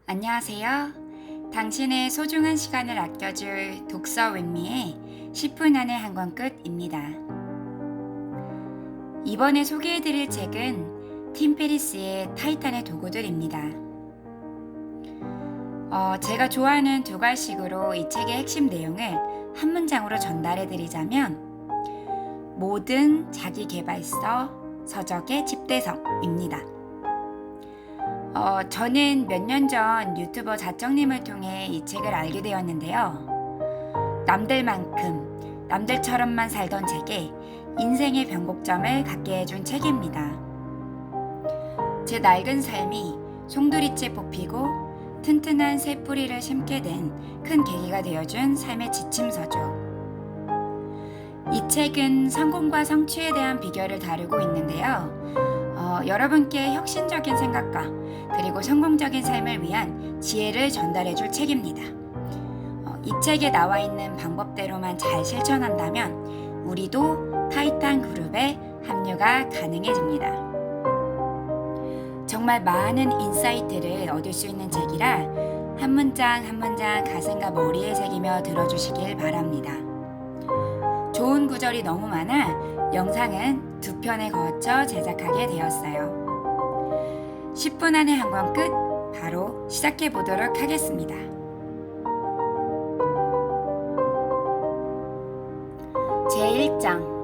안녕하세요. 당신의 소중한 시간을 아껴줄 독서 윈미의 10분 안에 한 권 끝입니다. 이번에 소개해드릴 책은 팀 페리스의 타이탄의 도구들입니다. 제가 좋아하는 두 갈식으로 이 책의 핵심 내용을 한 문장으로 전달해드리자면 모든 자기계발서 서적의 집대성입니다. 저는 몇 년 전 유튜버 자정님을 통해 이 책을 알게 되었는데요. 남들만큼, 남들처럼만 살던 제게 인생의 변곡점을 갖게 해준 책입니다. 제 낡은 삶이 송두리째 뽑히고 튼튼한 새 뿌리를 심게 된 큰 계기가 되어준 삶의 지침서죠. 이 책은 성공과 성취에 대한 비결을 다루고 있는데요. 여러분께 혁신적인 생각과 그리고 성공적인 삶을 위한 지혜를 전달해줄 책입니다. 이 책에 나와 있는 방법대로만 잘 실천한다면 우리도 타이탄 그룹에 합류가 가능해집니다. 정말 많은 인사이트를 얻을 수 있는 책이라 한 문장 한 문장 가슴과 머리에 새기며 들어주시길 바랍니다. 좋은 구절이 너무 많아 영상은 2편에 거쳐 제작하게 되었어요. 10분 안에 한 권 끝, 바로 시작해 보도록 하겠습니다. 제1장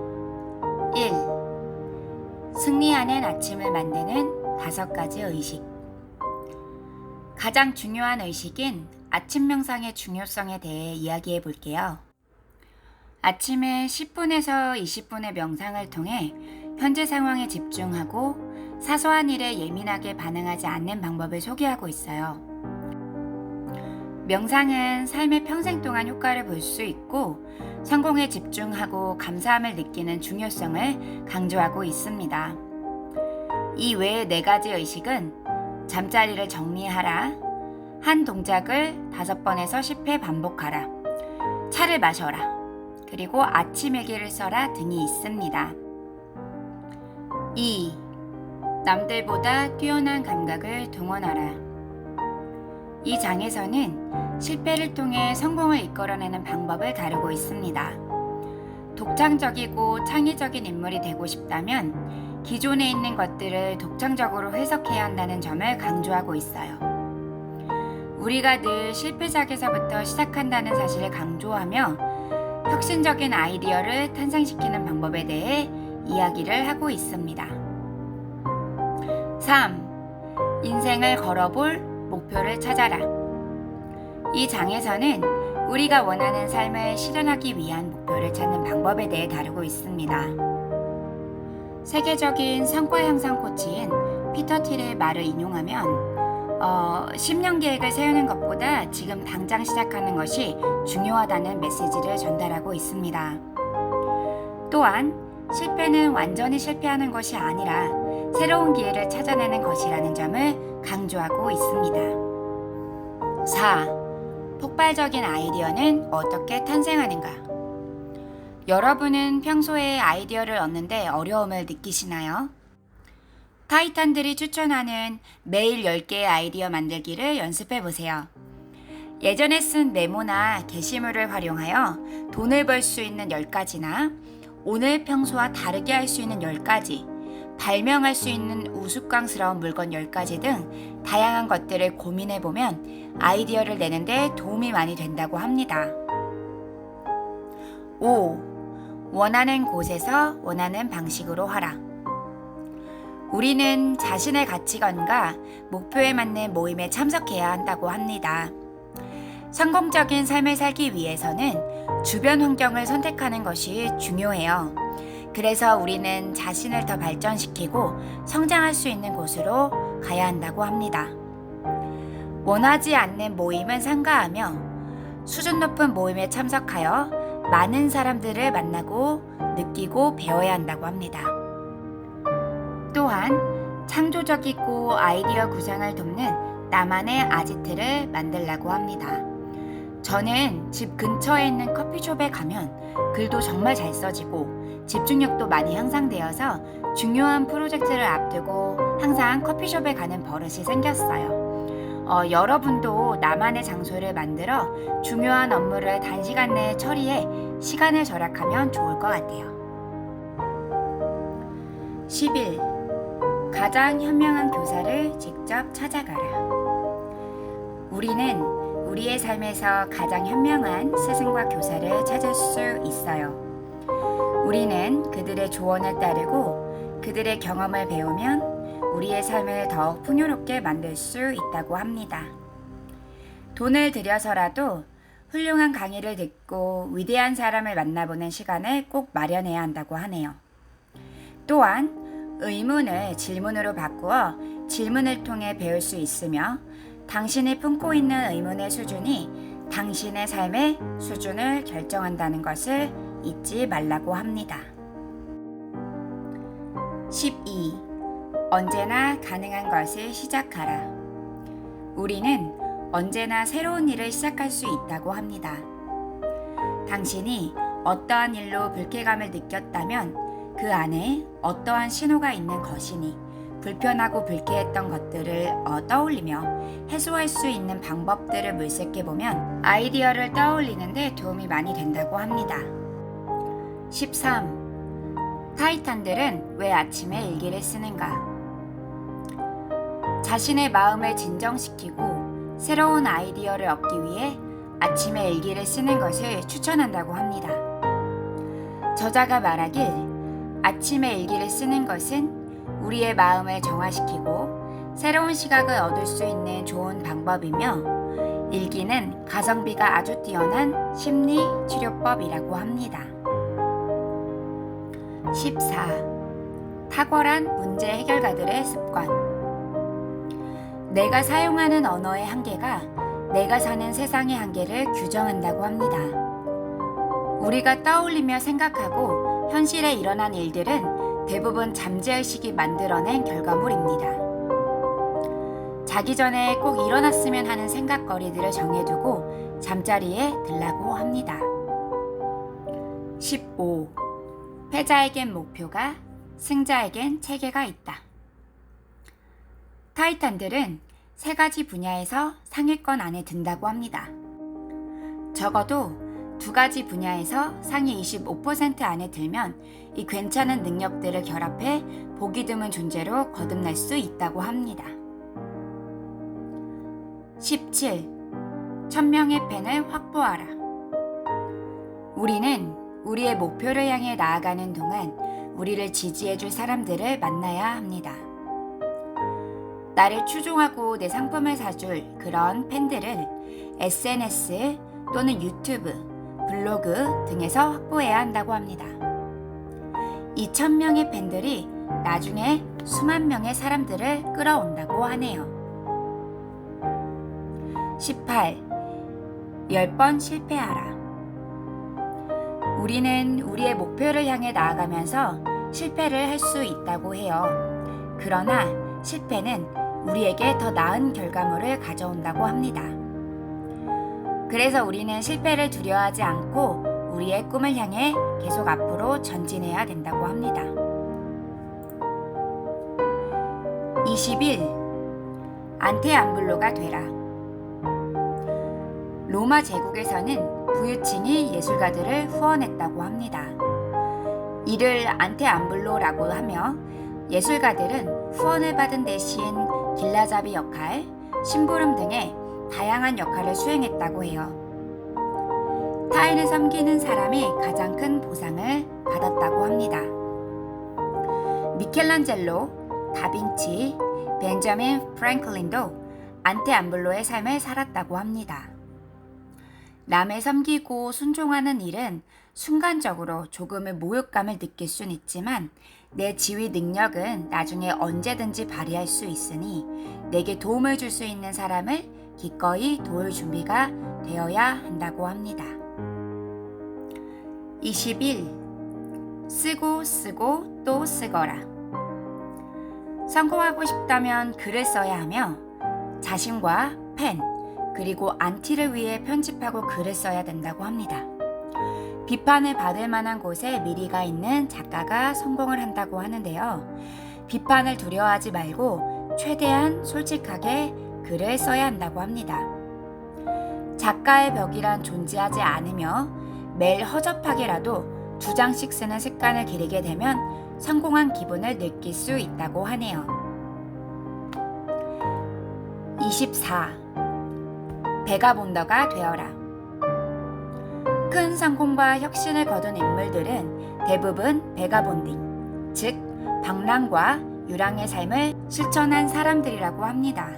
1. 승리하는 아침을 만드는 5가지 의식. 가장 중요한 의식인 아침 명상의 중요성에 대해 이야기해 볼게요. 아침에 10분에서 20분의 명상을 통해 현재 상황에 집중하고 사소한 일에 예민하게 반응하지 않는 방법을 소개하고 있어요. 명상은 삶의 평생 동안 효과를 볼 수 있고 성공에 집중하고 감사함을 느끼는 중요성을 강조하고 있습니다. 이 외의 4가지 의식은 잠자리를 정리하라, 한 동작을 5번에서 10회 반복하라, 차를 마셔라, 그리고 아침 일기를 써라 등이 있습니다. 2. 남들보다 뛰어난 감각을 동원하라. 이 장에서는 실패를 통해 성공을 이끌어내는 방법을 다루고 있습니다. 독창적이고 창의적인 인물이 되고 싶다면 기존에 있는 것들을 독창적으로 해석해야 한다는 점을 강조하고 있어요. 우리가 늘 실패작에서부터 시작한다는 사실을 강조하며 혁신적인 아이디어를 탄생시키는 방법에 대해 이야기를 하고 있습니다. 3. 인생을 걸어볼 목표를 찾아라. 이 장에서는 우리가 원하는 삶을 실현하기 위한 목표를 찾는 방법에 대해 다루고 있습니다. 세계적인 성과 향상 코치인 피터 틸의 말을 인용하면 10년 계획을 세우는 것보다 지금 당장 시작하는 것이 중요하다는 메시지를 전달하고 있습니다. 또한 실패는 완전히 실패하는 것이 아니라 새로운 기회를 찾아내는 것이라는 점을 강조하고 있습니다. 4. 폭발적인 아이디어는 어떻게 탄생하는가? 여러분은 평소에 아이디어를 얻는데 어려움을 느끼시나요? 타이탄들이 추천하는 매일 10개의 아이디어 만들기를 연습해보세요. 예전에 쓴 메모나 게시물을 활용하여 돈을 벌 수 있는 10가지나 오늘 평소와 다르게 할 수 있는 10가지, 발명할 수 있는 우스꽝스러운 물건 10가지 등 다양한 것들을 고민해보면 아이디어를 내는데 도움이 많이 된다고 합니다. 5. 원하는 곳에서 원하는 방식으로 하라. 우리는 자신의 가치관과 목표에 맞는 모임에 참석해야 한다고 합니다. 성공적인 삶을 살기 위해서는 주변 환경을 선택하는 것이 중요해요. 그래서 우리는 자신을 더 발전시키고 성장할 수 있는 곳으로 가야 한다고 합니다. 원하지 않는 모임은 삼가하며 수준 높은 모임에 참석하여 많은 사람들을 만나고 느끼고 배워야 한다고 합니다. 또한 창조적이고 아이디어 구상을 돕는 나만의 아지트를 만들라고 합니다. 저는 집 근처에 있는 커피숍에 가면 글도 정말 잘 써지고 집중력도 많이 향상되어서 중요한 프로젝트를 앞두고 항상 커피숍에 가는 버릇이 생겼어요. 여러분도 나만의 장소를 만들어 중요한 업무를 단시간 내에 처리해 시간을 절약하면 좋을 것 같아요. 11. 가장 현명한 교사를 직접 찾아가라. 우리는 우리의 삶에서 가장 현명한 스승과 교사를 찾을 수 있어요. 우리는 그들의 조언을 따르고 그들의 경험을 배우면 우리의 삶을 더욱 풍요롭게 만들 수 있다고 합니다. 돈을 들여서라도 훌륭한 강의를 듣고 위대한 사람을 만나보는 시간을 꼭 마련해야 한다고 하네요. 또한 의문을 질문으로 바꾸어 질문을 통해 배울 수 있으며 당신이 품고 있는 의문의 수준이 당신의 삶의 수준을 결정한다는 것을 잊지 말라고 합니다. 12. 언제나 가능한 것을 시작하라. 우리는 언제나 새로운 일을 시작할 수 있다고 합니다. 당신이 어떠한 일로 불쾌감을 느꼈다면 그 안에 어떠한 신호가 있는 것이니 불편하고 불쾌했던 것들을 떠올리며 해소할 수 있는 방법들을 물색해보면 아이디어를 떠올리는데 도움이 많이 된다고 합니다. 13. 타이탄들은 왜 아침에 일기를 쓰는가? 자신의 마음을 진정시키고 새로운 아이디어를 얻기 위해 아침에 일기를 쓰는 것을 추천한다고 합니다. 저자가 말하길 아침에 일기를 쓰는 것은 우리의 마음을 정화시키고 새로운 시각을 얻을 수 있는 좋은 방법이며 일기는 가성비가 아주 뛰어난 심리 치료법이라고 합니다. 14. 탁월한 문제 해결가들의 습관. 내가 사용하는 언어의 한계가 내가 사는 세상의 한계를 규정한다고 합니다. 우리가 떠올리며 생각하고 현실에 일어난 일들은 대부분 잠재의식이 만들어낸 결과물입니다. 자기 전에 꼭 일어났으면 하는 생각거리들을 정해두고 잠자리에 들라고 합니다. 15. 패자에겐 목표가, 승자에겐 체계가 있다. 타이탄들은 3가지 분야에서 상위권 안에 든다고 합니다. 적어도 2가지 분야에서 상위 25% 안에 들면 이 괜찮은 능력들을 결합해 보기 드문 존재로 거듭날 수 있다고 합니다. 17. 1000명의 팬을 확보하라. 우리는 우리의 목표를 향해 나아가는 동안 우리를 지지해줄 사람들을 만나야 합니다. 나를 추종하고 내 상품을 사줄 그런 팬들을 SNS 또는 유튜브, 블로그 등에서 확보해야 한다고 합니다. 이 1000명의 팬들이 나중에 수만 명의 사람들을 끌어온다고 하네요. 18. 10번 실패하라. 우리는 우리의 목표를 향해 나아가면서 실패를 할 수 있다고 해요. 그러나 실패는 우리에게 더 나은 결과물을 가져온다고 합니다. 그래서 우리는 실패를 두려워하지 않고 우리의 꿈을 향해 계속 앞으로 전진해야 된다고 합니다. 21. 안테안블로가 되라. 로마 제국에서는 부유층이 예술가들을 후원했다고 합니다. 이를 안테안블로라고 하며 예술가들은 후원을 받은 대신 길라잡이 역할, 심부름 등의 다양한 역할을 수행했다고 해요. 타인을 섬기는 사람이 가장 큰 보상을 받았다고 합니다. 미켈란젤로, 다빈치, 벤자민 프랭클린도 안테안블로의 삶을 살았다고 합니다. 남을 섬기고 순종하는 일은 순간적으로 조금의 모욕감을 느낄 순 있지만 내 지위 능력은 나중에 언제든지 발휘할 수 있으니 내게 도움을 줄 수 있는 사람을 기꺼이 도울 준비가 되어야 한다고 합니다. 21. 쓰고 또 쓰거라. 성공하고 싶다면 글을 써야 하며 자신과 팬 그리고 안티를 위해 편집하고 글을 써야 된다고 합니다. 비판을 받을 만한 곳에 미리가 있는 작가가 성공을 한다고 하는데요. 비판을 두려워하지 말고 최대한 솔직하게 글을 써야 한다고 합니다. 작가의 벽이란 존재하지 않으며 매일 허접하게라도 2장씩 쓰는 습관을 기르게 되면 성공한 기분을 느낄 수 있다고 하네요. 24. 베가본더가 되어라. 큰 성공과 혁신을 거둔 인물들은 대부분 베가본딩, 즉 방랑과 유랑의 삶을 실천한 사람들이라고 합니다.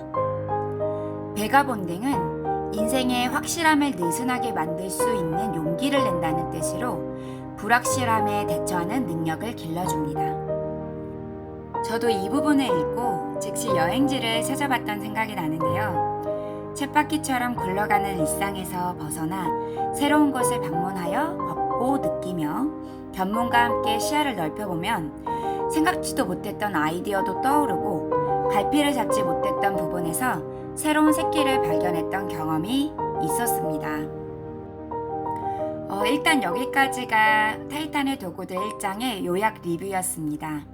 베가본딩은 인생의 확실함을 느슨하게 만들 수 있는 용기를 낸다는 뜻으로 불확실함에 대처하는 능력을 길러줍니다. 저도 이 부분을 읽고 즉시 여행지를 찾아봤던 생각이 나는데요. 쳇바퀴처럼 굴러가는 일상에서 벗어나 새로운 곳을 방문하여 걷고 느끼며 견문과 함께 시야를 넓혀보면 생각지도 못했던 아이디어도 떠오르고 갈피를 잡지 못했던 부분에서 새로운 새끼를 발견했던 경험이 있었습니다. 일단 여기까지가 타이탄의 도구들 1장의 요약 리뷰였습니다.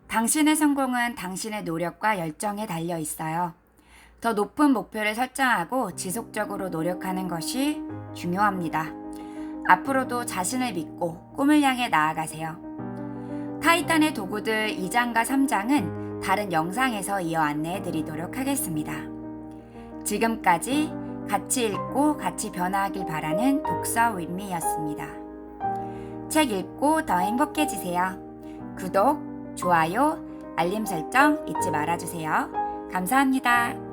당신의 성공은 당신의 노력과 열정에 달려 있어요. 더 높은 목표를 설정하고 지속적으로 노력하는 것이 중요합니다. 앞으로도 자신을 믿고 꿈을 향해 나아가세요. 타이탄의 도구들 2장과 3장은 다른 영상에서 이어 안내해 드리도록 하겠습니다. 지금까지 같이 읽고 같이 변화하길 바라는 독서 윗미였습니다. 책 읽고 더 행복해지세요. 구독, 좋아요, 알림 설정 잊지 말아주세요. 감사합니다.